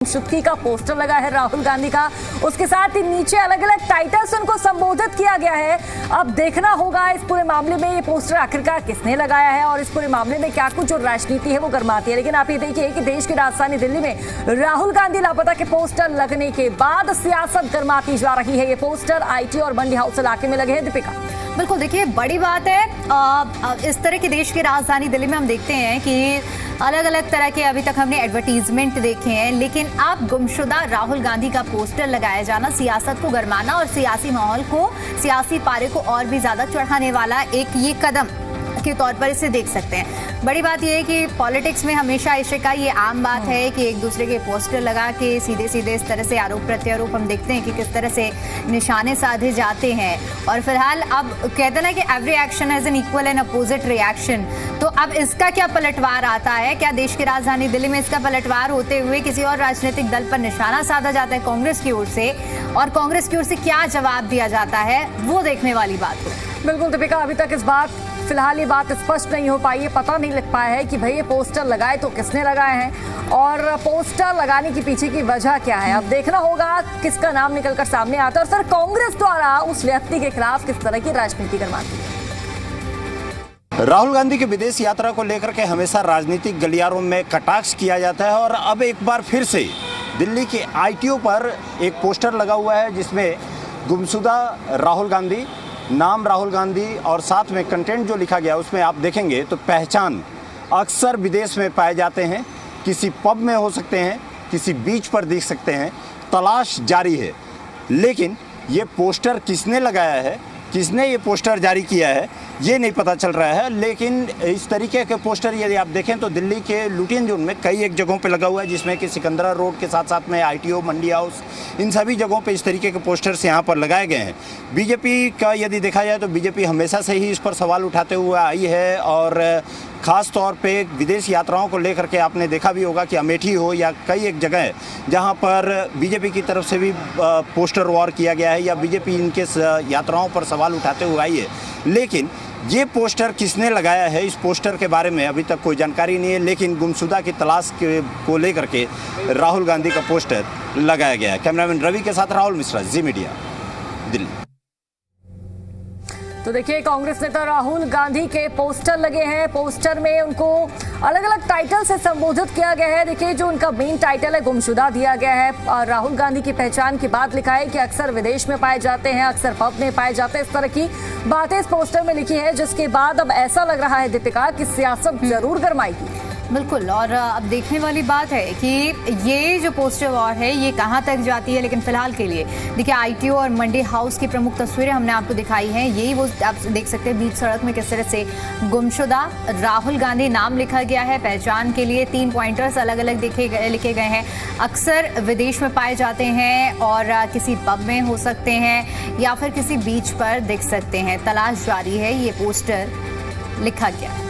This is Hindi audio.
शुक्की का पोस्टर लगा है राहुल गांधी का। उसके साथ ही नीचे अलग अलग टाइटल्स उनको संबोधित किया गया है। अब देखना होगा इस पूरे मामले में ये पोस्टर आखिरकार किसने लगाया है और इस पूरे मामले में क्या कुछ जो राजनीति है वो गरमाती है। लेकिन आप ये देखिए कि देश की राजधानी दिल्ली में राहुल गांधी लापता के पोस्टर लगने के बाद सियासत गरमाती जा रही है। ये पोस्टर आईटी और मंडी हाउस इलाके में लगे हैं। दीपिका, बिल्कुल, देखिए बड़ी बात है। इस तरह की देश की राजधानी दिल्ली में हम देखते हैं कि अलग अलग तरह के अभी तक हमने एडवर्टीजमेंट देखे हैं, लेकिन अब गुमशुदा राहुल गांधी का पोस्टर लगाया जाना सियासत को गरमाना और सियासी माहौल को, सियासी पारे को और भी ज्यादा चढ़ाने वाला एक ये कदम के तौर पर इसे देख सकते हैं। बड़ी बात यह है कि पॉलिटिक्स में हमेशा ऐसे का ये आम बात है कि एक दूसरे के पोस्टर लगा के सीधे सीधे इस तरह से आरोप प्रत्यारोप हम देखते हैं कि किस तरह से निशाने साधे जाते हैं। और फिलहाल अब कहते हैं ना कि every action has an equal and opposite reaction. तो अब इसका क्या पलटवार आता है? क्या देश की राजधानी दिल्ली में इसका पलटवार होते हुए किसी और राजनीतिक दल पर निशाना साधा जाता है कांग्रेस की ओर से, और कांग्रेस की ओर से क्या जवाब दिया जाता है, वो देखने वाली बात हो। बिल्कुल दीपिका, अभी तक इस बात फिलहाल ये बात स्पष्ट नहीं हो पाई है, पता नहीं लग पाया है कि भाई ये पोस्टर लगाए तो किसने लगाए हैं और पोस्टर लगाने के पीछे की वजह क्या है। अब देखना होगा किसका नाम निकलकर सामने आता है और सर कांग्रेस द्वारा उस व्यक्ति के खिलाफ किस तरह की राजनीति करवाती है। राहुल गांधी की विदेश यात्रा को लेकर के हमेशा राजनीतिक गलियारों में कटाक्ष किया जाता है और अब एक बार फिर से दिल्ली के आईटीओ पर एक पोस्टर लगा हुआ है जिसमें गुमशुदा राहुल गांधी, नाम राहुल गांधी और साथ में कंटेंट जो लिखा गया उसमें आप देखेंगे तो पहचान अक्सर विदेश में पाए जाते हैं, किसी पब में हो सकते हैं, किसी बीच पर दिख सकते हैं, तलाश जारी है। लेकिन ये पोस्टर किसने लगाया है, किसने ये पोस्टर जारी किया है, ये नहीं पता चल रहा है। लेकिन इस तरीके के पोस्टर यदि आप देखें तो दिल्ली के लुटियन जोन में कई एक जगहों पे लगा हुआ है, जिसमें कि सिकंदरा रोड के साथ साथ में आईटीओ, मंडी हाउस, इन सभी जगहों पे इस तरीके के पोस्टर्स यहाँ पर लगाए गए हैं। बीजेपी का यदि देखा जाए तो बीजेपी हमेशा से ही इस पर सवाल उठाते हुए आई है और ख़ास तौर पे विदेश यात्राओं को लेकर के आपने देखा भी होगा कि अमेठी हो या कई एक जगह है जहाँ पर बीजेपी की तरफ से भी पोस्टर वॉर किया गया है या बीजेपी इनके यात्राओं पर सवाल उठाते हुए आई है। लेकिन ये पोस्टर किसने लगाया है, इस पोस्टर के बारे में अभी तक कोई जानकारी नहीं है। लेकिन गुमशुदा की तलाश को लेकर के राहुल गांधी का पोस्टर लगाया गया है। कैमरामैन रवि के साथ राहुल मिश्रा, जी मीडिया, दिल्ली। तो देखिए कांग्रेस नेता राहुल गांधी के पोस्टर लगे हैं। पोस्टर में उनको अलग अलग टाइटल से संबोधित किया गया है। देखिए जो उनका मेन टाइटल है गुमशुदा दिया गया है और राहुल गांधी की पहचान की बात लिखा है कि अक्सर विदेश में पाए जाते हैं, अक्सर पब में पाए जाते हैं, इस तरह की बातें इस पोस्टर में लिखी है। जिसके बाद अब ऐसा लग रहा है दीपिका कि सियासत जरूर गरमाएगी। बिल्कुल, और अब देखने वाली बात है कि ये जो पोस्टर वॉर है ये कहां तक जाती है। लेकिन फिलहाल के लिए देखिए आईटीओ और मंडी हाउस की प्रमुख तस्वीरें हमने आपको दिखाई हैं। यही वो आप देख सकते हैं बीच सड़क में किस तरह से गुमशुदा राहुल गांधी नाम लिखा गया है। पहचान के लिए 3 पॉइंटर्स अलग अलग लिखे गए हैं। अक्सर विदेश में पाए जाते हैं और किसी पब में हो सकते हैं या फिर किसी बीच पर दिख सकते हैं। तलाश जारी है, ये पोस्टर लिखा गया है।